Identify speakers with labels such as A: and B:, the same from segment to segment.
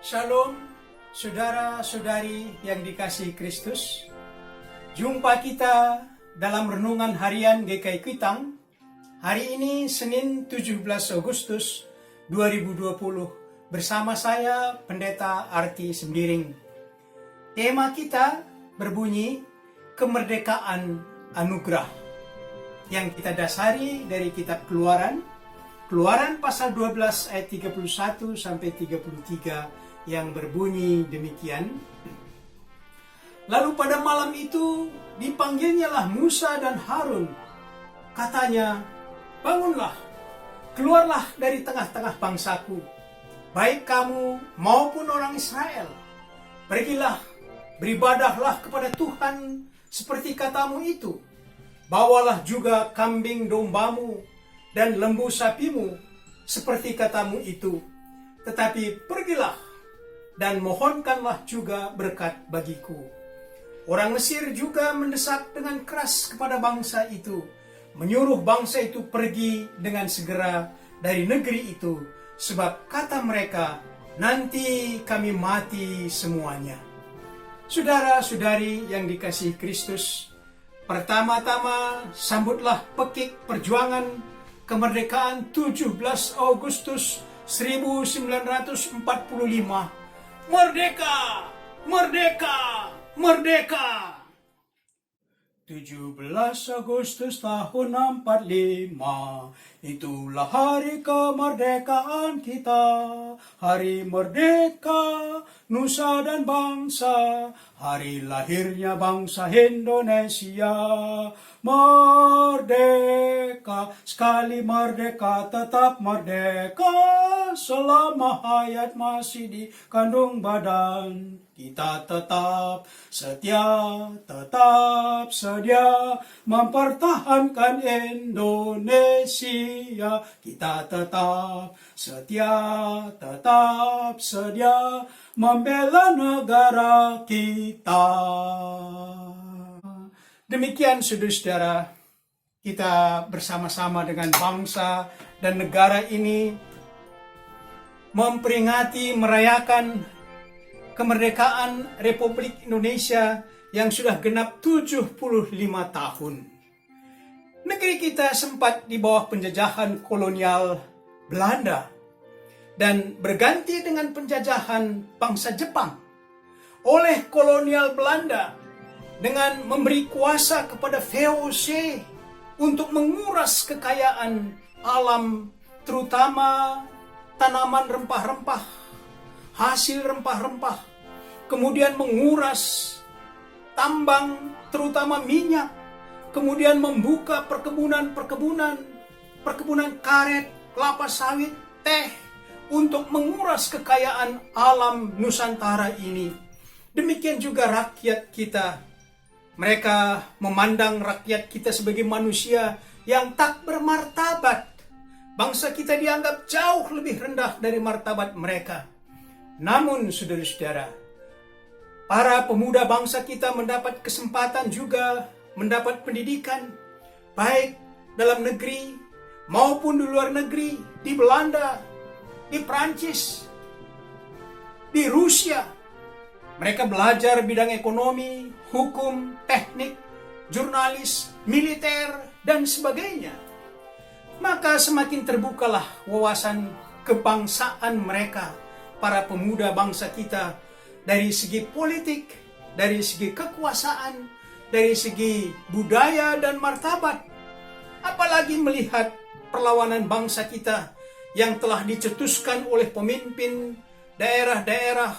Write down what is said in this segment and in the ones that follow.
A: Shalom, saudara-saudari yang dikasihi Kristus. Jumpa kita dalam renungan harian GKI Kuitang. Hari ini Senin 17 Agustus 2020 bersama saya Pendeta Arti Sembiring. Tema kita berbunyi Kemerdekaan Anugerah yang kita dasari dari kitab Keluaran pasal 12 ayat 31 sampai 33 yang berbunyi demikian. Lalu pada malam itu dipanggilnyalah Musa dan Harun. Katanya, bangunlah, keluarlah dari tengah-tengah bangsaku, baik kamu maupun orang Israel. Pergilah, beribadahlah kepada Tuhan seperti katamu itu. Bawalah juga kambing dombamu dan lembu sapimu seperti katamu itu. Tetapi pergilah dan mohonkanlah juga berkat bagiku. Orang Mesir juga mendesak dengan keras kepada bangsa itu, menyuruh bangsa itu pergi dengan segera dari negeri itu, sebab kata mereka, nanti kami mati semuanya. Saudara-saudari yang dikasihi Kristus, pertama-tama sambutlah pekik perjuangan kemerdekaan 17 Agustus 1945. Merdeka! Merdeka! Merdeka! 17 Agustus tahun 45, itulah hari kemerdekaan kita. Hari merdeka, nusa dan bangsa, hari lahirnya bangsa Indonesia. Merdeka, sekali merdeka tetap merdeka, selama hayat masih di kandung badan. Kita tetap setia mempertahankan Indonesia. Kita tetap setia membela negara kita. Demikian saudara-saudara, kita bersama-sama dengan bangsa dan negara ini memperingati, merayakan kemerdekaan Republik Indonesia yang sudah genap 75 tahun. Negeri kita sempat di bawah penjajahan kolonial Belanda dan berganti dengan penjajahan bangsa Jepang. Oleh kolonial Belanda dengan memberi kuasa kepada VOC untuk menguras kekayaan alam, terutama tanaman rempah-rempah, hasil rempah-rempah, kemudian menguras tambang, terutama minyak, kemudian membuka perkebunan karet, kelapa sawit, teh, untuk menguras kekayaan alam Nusantara ini. Demikian juga rakyat kita. Mereka memandang rakyat kita sebagai manusia yang tak bermartabat. Bangsa kita dianggap jauh lebih rendah dari martabat mereka. Namun saudara-saudara, para pemuda bangsa kita mendapat kesempatan juga mendapat pendidikan, baik dalam negeri maupun di luar negeri, di Belanda, di Prancis, di Rusia. Mereka belajar bidang ekonomi, hukum, teknik, jurnalis, militer, dan sebagainya. Maka semakin terbukalah wawasan kebangsaan mereka, para pemuda bangsa kita, dari segi politik, dari segi kekuasaan, dari segi budaya dan martabat. Apalagi melihat perlawanan bangsa kita yang telah dicetuskan oleh pemimpin daerah-daerah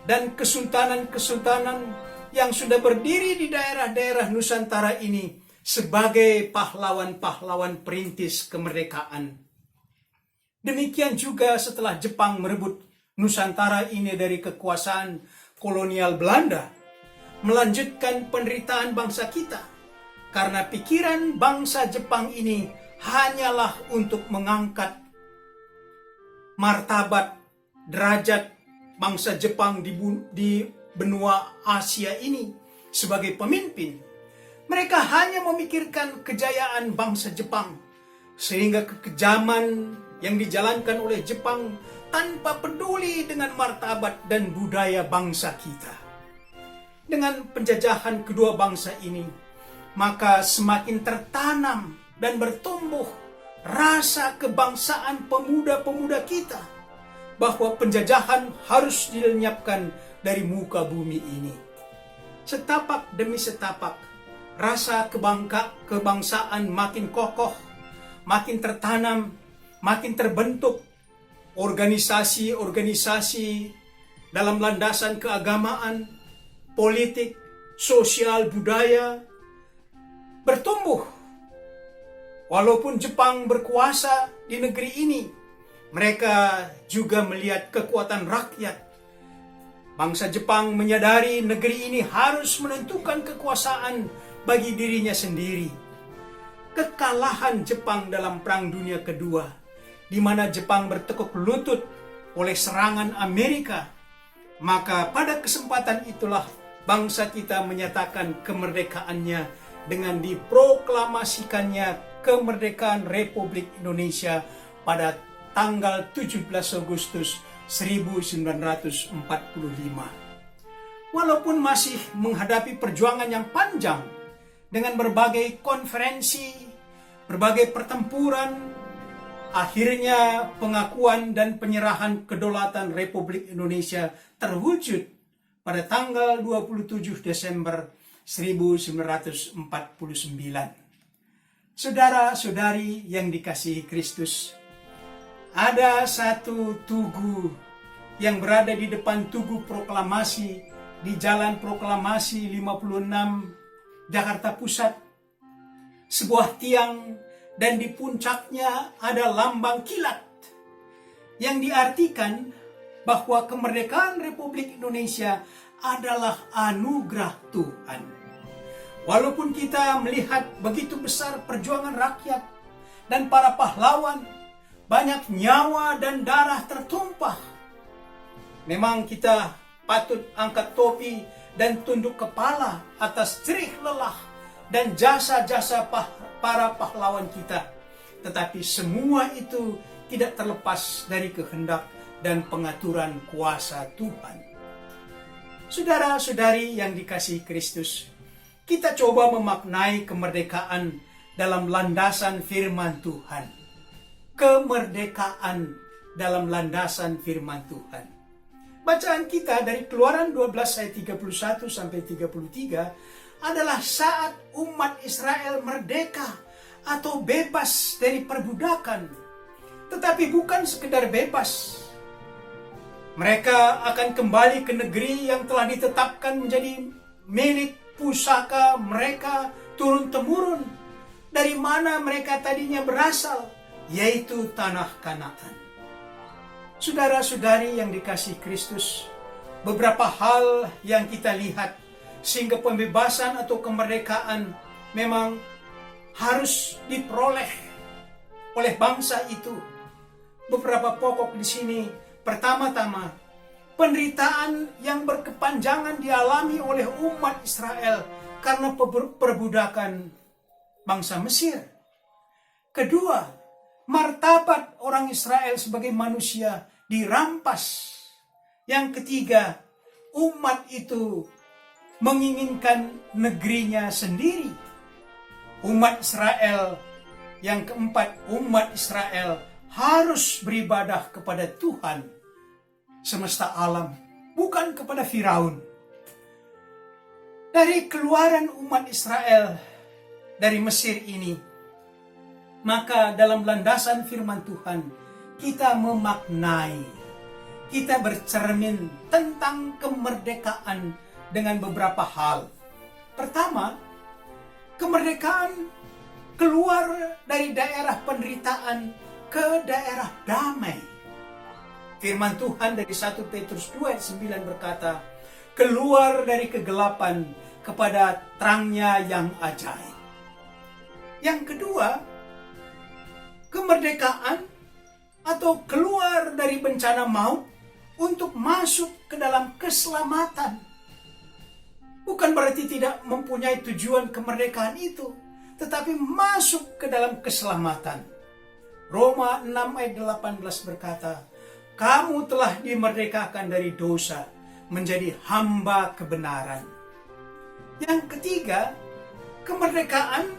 A: dan kesultanan-kesultanan yang sudah berdiri di daerah-daerah Nusantara ini sebagai pahlawan-pahlawan perintis kemerdekaan. Demikian juga setelah Jepang merebut Nusantara ini dari kekuasaan kolonial Belanda, melanjutkan penderitaan bangsa kita, karena pikiran bangsa Jepang ini hanyalah untuk mengangkat martabat, derajat bangsa Jepang di benua Asia ini sebagai pemimpin. Mereka hanya memikirkan kejayaan bangsa Jepang, sehingga kekejaman yang dijalankan oleh Jepang tanpa peduli dengan martabat dan budaya bangsa kita. Dengan penjajahan kedua bangsa ini, maka semakin tertanam dan bertumbuh rasa kebangsaan pemuda-pemuda kita bahwa penjajahan harus dilenyapkan dari muka bumi ini. Setapak demi setapak, rasa kebangsaan makin kokoh, makin tertanam, makin terbentuk. Organisasi-organisasi dalam landasan keagamaan, politik, sosial, budaya bertumbuh. Walaupun Jepang berkuasa di negeri ini, mereka juga melihat kekuatan rakyat. Bangsa Jepang menyadari negeri ini harus menentukan kekuasaan bagi dirinya sendiri. Kekalahan Jepang dalam Perang Dunia Kedua, di mana Jepang bertekuk lutut oleh serangan Amerika, maka pada kesempatan itulah bangsa kita menyatakan kemerdekaannya dengan diproklamasikannya kemerdekaan Republik Indonesia pada tanggal 17 Agustus 1945. Walaupun masih menghadapi perjuangan yang panjang dengan berbagai konferensi, berbagai pertempuran, akhirnya pengakuan dan penyerahan kedaulatan Republik Indonesia terwujud pada tanggal 27 Desember 1949. Saudara-saudari yang dikasihi Kristus, ada satu tugu yang berada di depan Tugu Proklamasi di Jalan Proklamasi 56 Jakarta Pusat. Sebuah tiang dan di puncaknya ada lambang kilat yang diartikan bahwa kemerdekaan Republik Indonesia adalah anugerah Tuhan. Walaupun kita melihat begitu besar perjuangan rakyat dan para pahlawan, banyak nyawa dan darah tertumpah, memang kita patut angkat topi dan tunduk kepala atas jerih lelah dan jasa-jasa para pahlawan kita. Tetapi semua itu tidak terlepas dari kehendak dan pengaturan kuasa Tuhan. Saudara-saudari yang dikasihi Kristus, kita coba memaknai kemerdekaan dalam landasan firman Tuhan. Kemerdekaan dalam landasan firman Tuhan. Bacaan kita dari Keluaran 12 ayat 31 sampai 33 adalah saat umat Israel merdeka atau bebas dari perbudakan. Tetapi bukan sekedar bebas. Mereka akan kembali ke negeri yang telah ditetapkan menjadi milik pusaka mereka turun-temurun, dari mana mereka tadinya berasal, yaitu tanah Kanaan. Saudara-saudari yang dikasihi Kristus, beberapa hal yang kita lihat sehingga pembebasan atau kemerdekaan memang harus diperoleh oleh bangsa itu. Beberapa pokok di sini. Pertama-tama, penderitaan yang berkepanjangan dialami oleh umat Israel karena perbudakan bangsa Mesir. Kedua, martabat orang Israel sebagai manusia dirampas. Yang ketiga, umat itu menginginkan negerinya sendiri. Umat Israel. Yang keempat, umat Israel harus beribadah kepada Tuhan semesta alam, bukan kepada Firaun. Dari keluaran umat Israel dari Mesir ini, maka dalam landasan firman Tuhan, kita memaknai, kita bercermin tentang kemerdekaan dengan beberapa hal. Pertama, kemerdekaan keluar dari daerah penderitaan ke daerah damai. Firman Tuhan dari 1 Petrus 2 ayat 9 berkata, keluar dari kegelapan kepada terangnya yang ajaib. Yang kedua, kemerdekaan atau keluar dari bencana maut untuk masuk ke dalam keselamatan. Bukan berarti tidak mempunyai tujuan kemerdekaan itu, tetapi masuk ke dalam keselamatan. Roma 6 ayat 18 berkata, kamu telah dimerdekakan dari dosa menjadi hamba kebenaran. Yang ketiga, kemerdekaan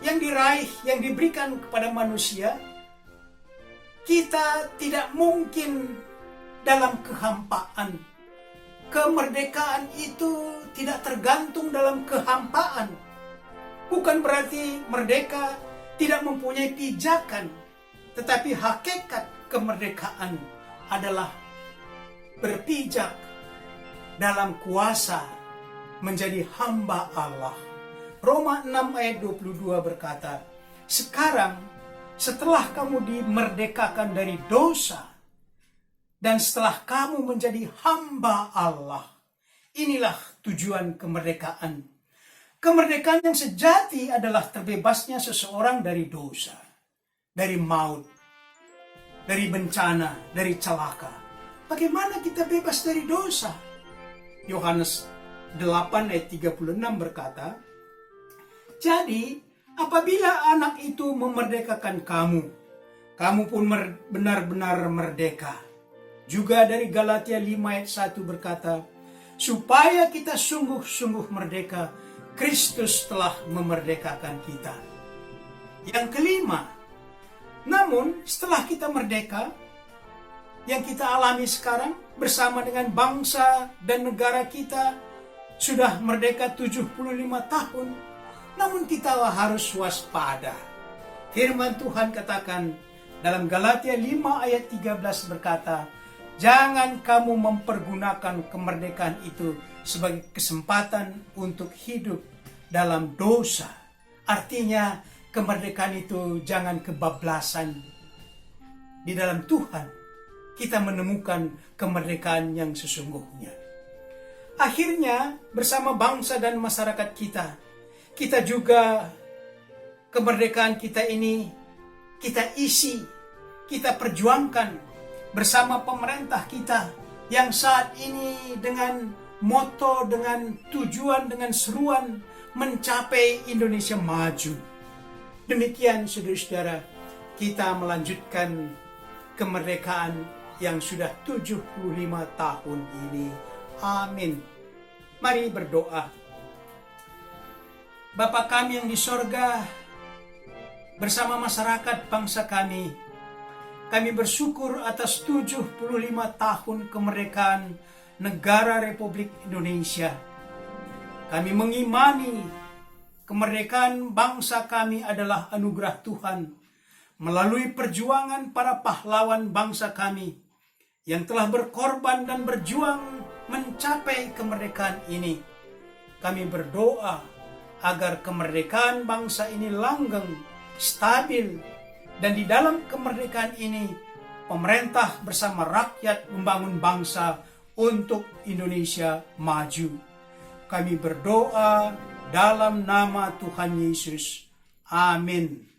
A: yang diraih, yang diberikan kepada manusia, kita tidak mungkin dalam kehampaan. Kemerdekaan itu tidak tergantung dalam kehampaan. Bukan berarti merdeka tidak mempunyai pijakan, tetapi hakikat kemerdekaan adalah berpijak dalam kuasa menjadi hamba Allah. Roma 6 ayat 22 berkata, sekarang setelah kamu dimerdekakan dari dosa dan setelah kamu menjadi hamba Allah, inilah tujuan kemerdekaan. Kemerdekaan yang sejati adalah terbebasnya seseorang dari dosa, dari maut, dari bencana, dari celaka. Bagaimana kita bebas dari dosa? Yohanes 8 ayat 36 berkata, jadi apabila anak itu memerdekakan kamu, kamu pun benar-benar merdeka. Juga dari Galatia 5 ayat 1 berkata, supaya kita sungguh-sungguh merdeka, Kristus telah memerdekakan kita. Yang kelima, namun setelah kita merdeka, yang kita alami sekarang bersama dengan bangsa dan negara kita sudah merdeka 75 tahun, namun kita harus waspada. Firman Tuhan katakan dalam Galatia 5 ayat 13 berkata, jangan kamu mempergunakan kemerdekaan itu sebagai kesempatan untuk hidup dalam dosa. Artinya kemerdekaan itu jangan kebablasan. Di dalam Tuhan kita menemukan kemerdekaan yang sesungguhnya. Akhirnya bersama bangsa dan masyarakat kita juga kemerdekaan kita ini kita isi, kita perjuangkan bersama pemerintah kita yang saat ini dengan moto, dengan tujuan, dengan seruan mencapai Indonesia maju. Demikian saudara-saudara, kita melanjutkan kemerdekaan yang sudah 75 tahun ini. Amin. Mari berdoa. Bapa kami yang di sorga, bersama masyarakat bangsa kami bersyukur atas 75 tahun kemerdekaan negara Republik Indonesia. Kami mengimani kemerdekaan bangsa kami adalah anugerah Tuhan melalui perjuangan para pahlawan bangsa kami yang telah berkorban dan berjuang mencapai kemerdekaan ini. Kami berdoa agar kemerdekaan bangsa ini langgeng, stabil, dan di dalam kemerdekaan ini pemerintah bersama rakyat membangun bangsa untuk Indonesia maju. Kami berdoa dalam nama Tuhan Yesus. Amin.